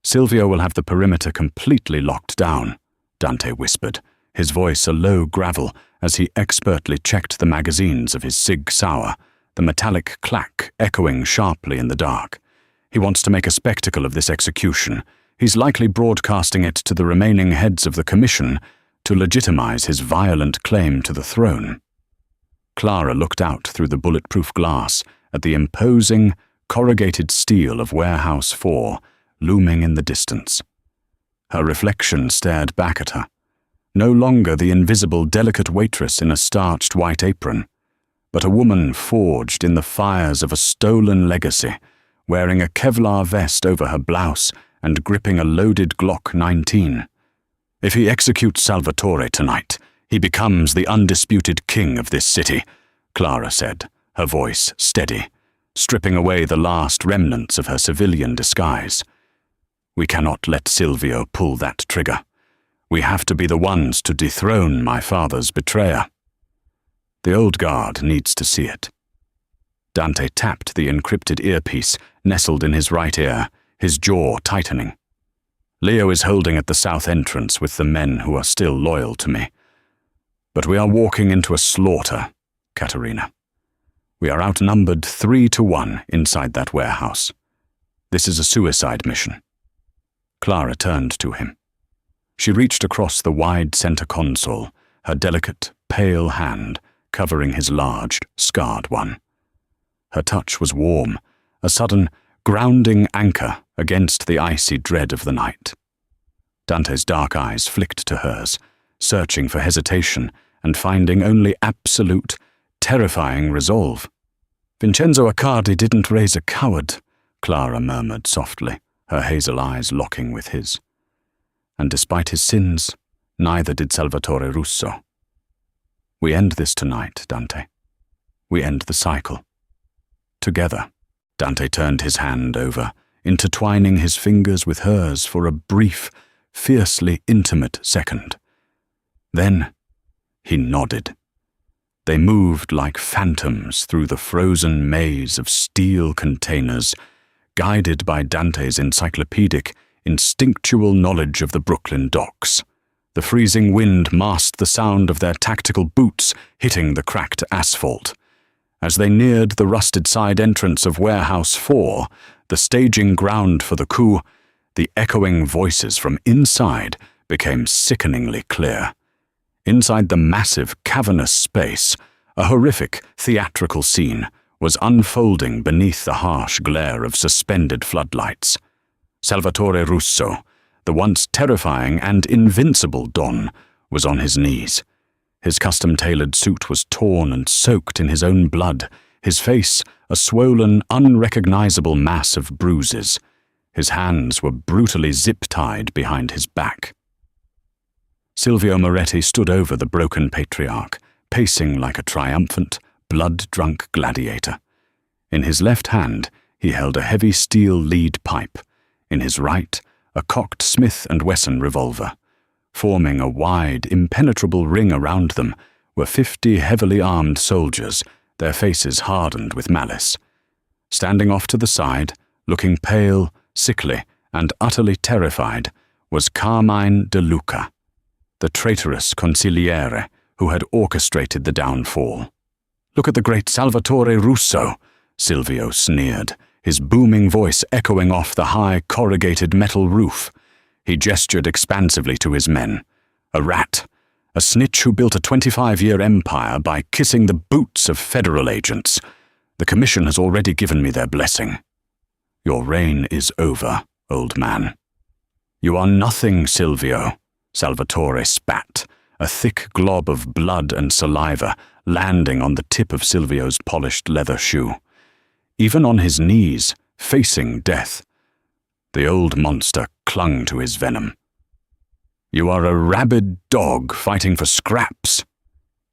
"Silvio will have the perimeter completely locked down," Dante whispered, his voice a low gravel as he expertly checked the magazines of his Sig Sauer, the metallic clack echoing sharply in the dark. "He wants to make a spectacle of this execution. He's likely broadcasting it to the remaining heads of the commission to legitimize his violent claim to the throne." Clara looked out through the bulletproof glass at the imposing, corrugated steel of Warehouse 4 looming in the distance. Her reflection stared back at her, no longer the invisible, delicate waitress in a starched white apron, but a woman forged in the fires of a stolen legacy, wearing a Kevlar vest over her blouse and gripping a loaded Glock 19. "If he executes Salvatore tonight, he becomes the undisputed king of this city," Clara said, her voice steady, stripping away the last remnants of her civilian disguise. "We cannot let Silvio pull that trigger. We have to be the ones to dethrone my father's betrayer. The old guard needs to see it." Dante tapped the encrypted earpiece nestled in his right ear, his jaw tightening. "Leo is holding at the south entrance with the men who are still loyal to me. But we are walking into a slaughter, Caterina. We are outnumbered 3-1 inside that warehouse. This is a suicide mission." Clara turned to him. She reached across the wide center console, her delicate, pale hand covering his large, scarred one. Her touch was warm, a sudden, grounding anchor against the icy dread of the night. Dante's dark eyes flicked to hers, searching for hesitation and finding only absolute, terrifying resolve. "Vincenzo Accardi didn't raise a coward," Clara murmured softly, her hazel eyes locking with his. "And despite his sins, neither did Salvatore Russo. We end this tonight, Dante. We end the cycle. Together." Dante turned his hand over, intertwining his fingers with hers for a brief, fiercely intimate second. Then he nodded. They moved like phantoms through the frozen maze of steel containers, guided by Dante's encyclopedic, instinctual knowledge of the Brooklyn docks. The freezing wind masked the sound of their tactical boots hitting the cracked asphalt. As they neared the rusted side entrance of Warehouse 4, the staging ground for the coup, the echoing voices from inside became sickeningly clear. Inside the massive, cavernous space, a horrific, theatrical scene was unfolding beneath the harsh glare of suspended floodlights. Salvatore Russo, the once terrifying and invincible Don, was on his knees. His custom-tailored suit was torn and soaked in his own blood, his face a swollen, unrecognizable mass of bruises. His hands were brutally zip-tied behind his back. Silvio Moretti stood over the broken patriarch, pacing like a triumphant, blood-drunk gladiator. In his left hand, he held a heavy steel lead pipe. In his right, a cocked Smith & Wesson revolver. Forming a wide, impenetrable ring around them were 50 heavily armed soldiers, their faces hardened with malice. Standing off to the side, looking pale, sickly, and utterly terrified, was Carmine De Luca, the traitorous consigliere who had orchestrated the downfall. "Look at the great Salvatore Russo," Silvio sneered, his booming voice echoing off the high corrugated metal roof. He gestured expansively to his men. "A rat, a snitch who built a 25-year empire by kissing the boots of federal agents. The commission has already given me their blessing. Your reign is over, old man." "You are nothing, Silvio," Salvatore spat, a thick glob of blood and saliva landing on the tip of Silvio's polished leather shoe. Even on his knees, facing death, the old monster clung to his venom. "You are a rabid dog fighting for scraps."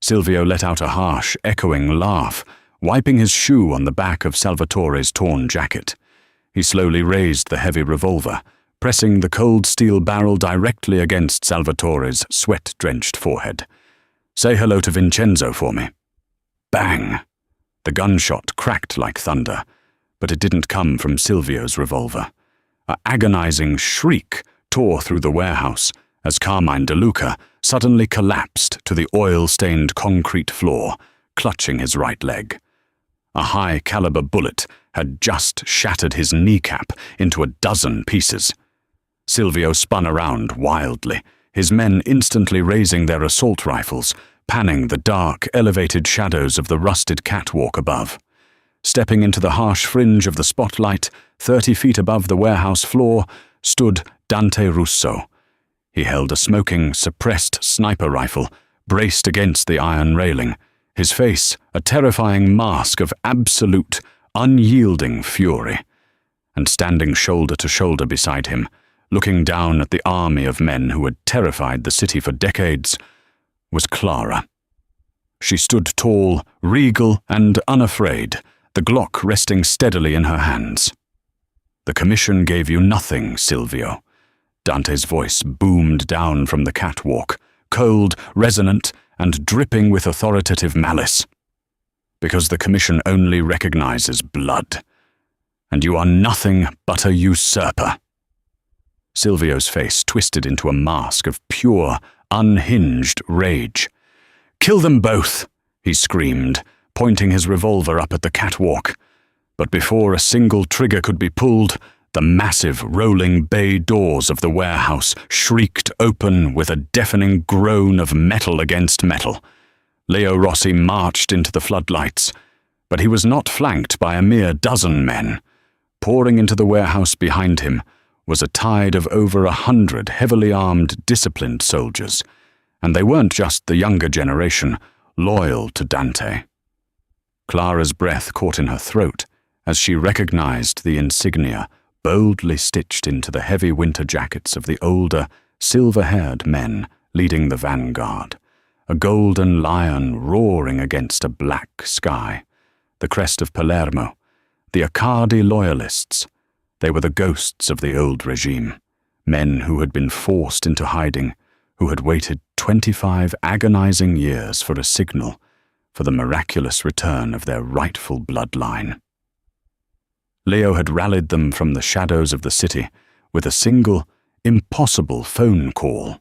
Silvio let out a harsh, echoing laugh, wiping his shoe on the back of Salvatore's torn jacket. He slowly raised the heavy revolver, pressing the cold steel barrel directly against Salvatore's sweat-drenched forehead. "Say hello to Vincenzo for me." Bang! The gunshot cracked like thunder, but it didn't come from Silvio's revolver. An agonizing shriek tore through the warehouse as Carmine De Luca suddenly collapsed to the oil-stained concrete floor, clutching his right leg. A high-caliber bullet had just shattered his kneecap into a dozen pieces. Silvio spun around wildly, his men instantly raising their assault rifles, panning the dark, elevated shadows of the rusted catwalk above. Stepping into the harsh fringe of the spotlight, 30 feet above the warehouse floor, stood Dante Russo. He held a smoking, suppressed sniper rifle, braced against the iron railing, his face a terrifying mask of absolute, unyielding fury. And standing shoulder to shoulder beside him, looking down at the army of men who had terrified the city for decades, was Clara. She stood tall, regal, and unafraid, the Glock resting steadily in her hands. "The commission gave you nothing, Silvio." Dante's voice boomed down from the catwalk, cold, resonant, and dripping with authoritative malice. "Because the commission only recognizes blood, and you are nothing but a usurper." Silvio's face twisted into a mask of pure, unhinged rage. "Kill them both!" he screamed, pointing his revolver up at the catwalk. But before a single trigger could be pulled, the massive rolling bay doors of the warehouse shrieked open with a deafening groan of metal against metal. Leo Rossi marched into the floodlights, but he was not flanked by a mere dozen men. Pouring into the warehouse behind him was a tide of over 100 heavily armed, disciplined soldiers, and they weren't just the younger generation, loyal to Dante. Clara's breath caught in her throat as she recognized the insignia boldly stitched into the heavy winter jackets of the older, silver-haired men leading the vanguard, a golden lion roaring against a black sky, the crest of Palermo, the Accardi loyalists. They were the ghosts of the old regime, men who had been forced into hiding, who had waited 25 agonizing years for a signal, for the miraculous return of their rightful bloodline. Leo had rallied them from the shadows of the city with a single, impossible phone call.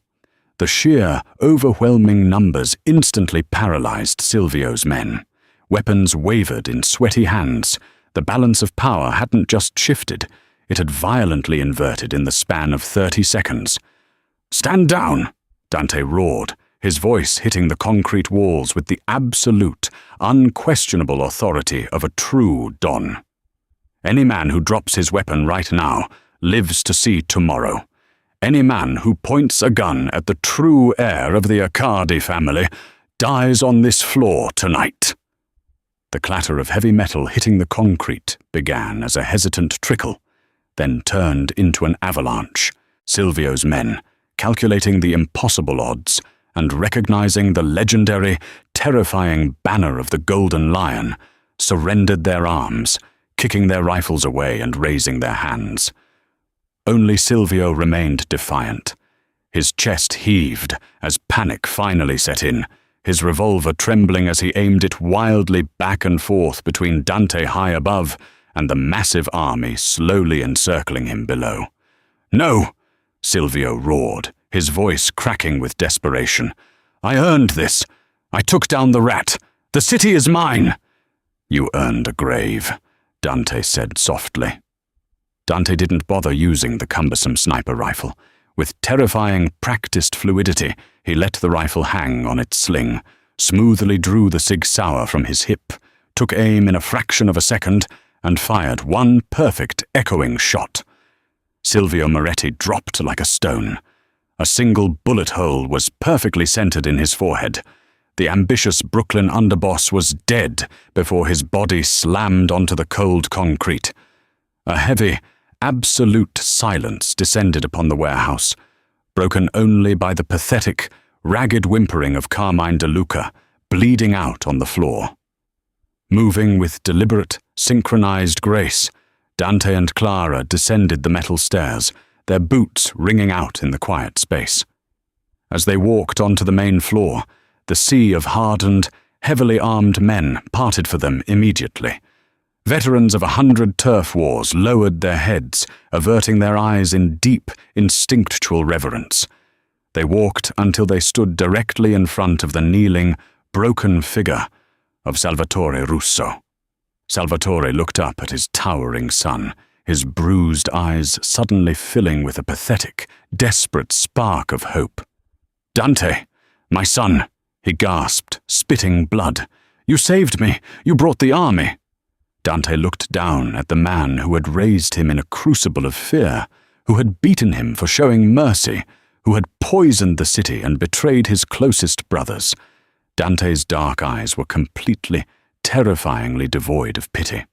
The sheer, overwhelming numbers instantly paralyzed Silvio's men. Weapons wavered in sweaty hands. The balance of power hadn't just shifted, it had violently inverted in the span of 30 seconds. "Stand down!" Dante roared, his voice hitting the concrete walls with the absolute, unquestionable authority of a true Don. "Any man who drops his weapon right now lives to see tomorrow. Any man who points a gun at the true heir of the Accardi family dies on this floor tonight." The clatter of heavy metal hitting the concrete began as a hesitant trickle, then turned into an avalanche. Silvio's men, calculating the impossible odds and recognizing the legendary, terrifying banner of the Golden Lion, surrendered their arms, kicking their rifles away and raising their hands. Only Silvio remained defiant. His chest heaved as panic finally set in, his revolver trembling as he aimed it wildly back and forth between Dante high above and the massive army slowly encircling him below. "No!" Silvio roared, his voice cracking with desperation. "I earned this. I took down the rat. The city is mine." "You earned a grave," Dante said softly. Dante didn't bother using the cumbersome sniper rifle. With terrifying, practiced fluidity, he let the rifle hang on its sling, smoothly drew the Sig Sauer from his hip, took aim in a fraction of a second, and fired one perfect, echoing shot. Silvio Moretti dropped like a stone. A single bullet hole was perfectly centered in his forehead. The ambitious Brooklyn underboss was dead before his body slammed onto the cold concrete. A heavy, absolute silence descended upon the warehouse, broken only by the pathetic, ragged whimpering of Carmine De Luca, bleeding out on the floor. Moving with deliberate, synchronized grace, Dante and Clara descended the metal stairs, their boots ringing out in the quiet space. As they walked onto the main floor, the sea of hardened, heavily armed men parted for them immediately. Veterans of 100 turf wars lowered their heads, averting their eyes in deep, instinctual reverence. They walked until they stood directly in front of the kneeling, broken figure of Salvatore Russo. Salvatore looked up at his towering son, his bruised eyes suddenly filling with a pathetic, desperate spark of hope. "Dante, my son," he gasped, spitting blood. "You saved me. You brought the army." Dante looked down at the man who had raised him in a crucible of fear, who had beaten him for showing mercy, who had poisoned the city and betrayed his closest brothers. Dante's dark eyes were completely, terrifyingly devoid of pity.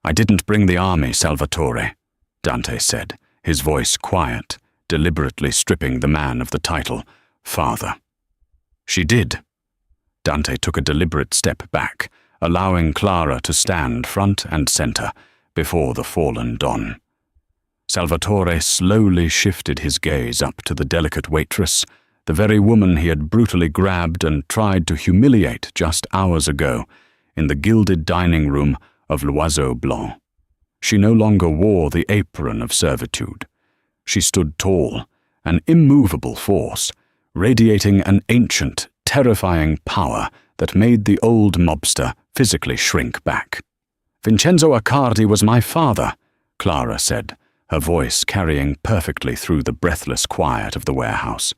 "I didn't bring the army, Salvatore," Dante said, his voice quiet, deliberately stripping the man of the title, father. "She did." Dante took a deliberate step back, allowing Clara to stand front and center before the fallen Don. Salvatore slowly shifted his gaze up to the delicate waitress, the very woman he had brutally grabbed and tried to humiliate just hours ago in the gilded dining room of L'Oiseau Blanc. She no longer wore the apron of servitude. She stood tall, an immovable force, radiating an ancient, terrifying power that made the old mobster physically shrink back. "Vincenzo Accardi was my father," Clara said, her voice carrying perfectly through the breathless quiet of the warehouse.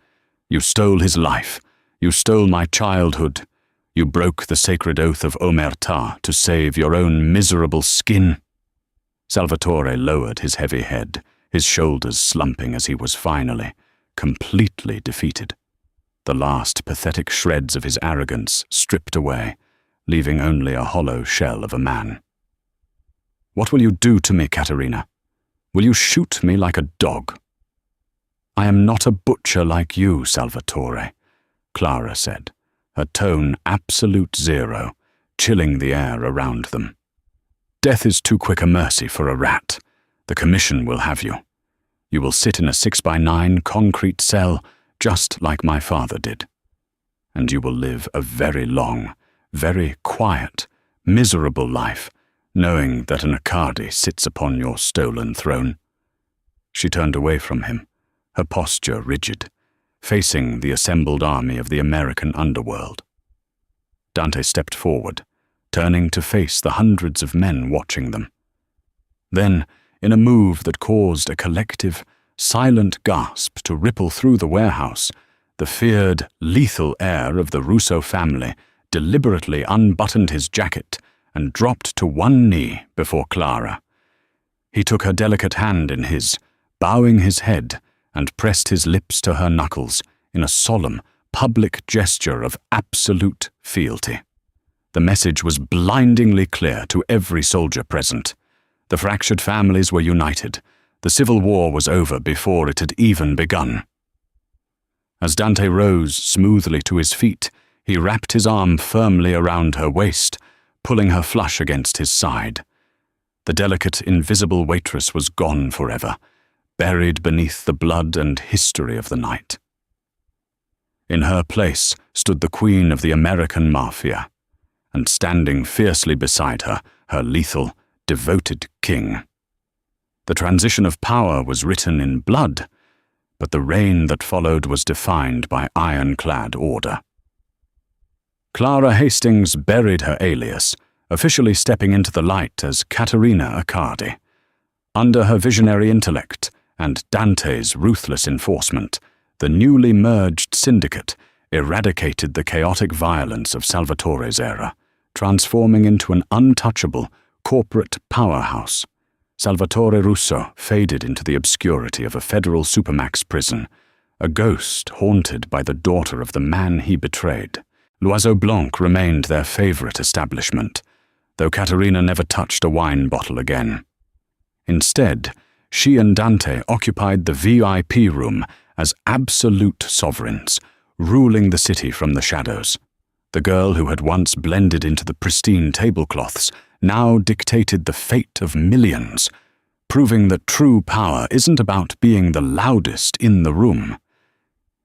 "You stole his life. You stole my childhood. You broke the sacred oath of omertà to save your own miserable skin." Salvatore lowered his heavy head, his shoulders slumping as he was finally, completely defeated. The last pathetic shreds of his arrogance stripped away, leaving only a hollow shell of a man. "What will you do to me, Caterina? Will you shoot me like a dog?" "I am not a butcher like you, Salvatore," Clara said, her tone absolute zero, chilling the air around them. "Death is too quick a mercy for a rat. The commission will have you. You will sit in a 6x9 concrete cell, just like my father did. And you will live a very long, very quiet, miserable life, knowing that an Accardi sits upon your stolen throne." She turned away from him, her posture rigid, facing the assembled army of the American underworld. Dante stepped forward, turning to face the hundreds of men watching them. Then, in a move that caused a collective, silent gasp to ripple through the warehouse, the feared, lethal heir of the Russo family deliberately unbuttoned his jacket and dropped to one knee before Clara. He took her delicate hand in his, bowing his head, and pressed his lips to her knuckles in a solemn, public gesture of absolute fealty. The message was blindingly clear to every soldier present. The fractured families were united. The civil war was over before it had even begun. As Dante rose smoothly to his feet, he wrapped his arm firmly around her waist, pulling her flush against his side. The delicate, invisible waitress was gone forever, buried beneath the blood and history of the night. In her place stood the queen of the American Mafia, and standing fiercely beside her, her lethal, devoted king. The transition of power was written in blood, but the reign that followed was defined by ironclad order. Clara Hastings buried her alias, officially stepping into the light as Caterina Accardi. Under her visionary intellect and Dante's ruthless enforcement, the newly merged syndicate eradicated the chaotic violence of Salvatore's era, transforming into an untouchable corporate powerhouse. Salvatore Russo faded into the obscurity of a federal supermax prison, a ghost haunted by the daughter of the man he betrayed. L'Oiseau Blanc remained their favorite establishment, though Caterina never touched a wine bottle again. Instead, she and Dante occupied the VIP room as absolute sovereigns, ruling the city from the shadows. The girl who had once blended into the pristine tablecloths now dictated the fate of millions, proving that true power isn't about being the loudest in the room.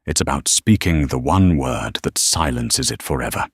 It's about speaking the one word that silences it forever.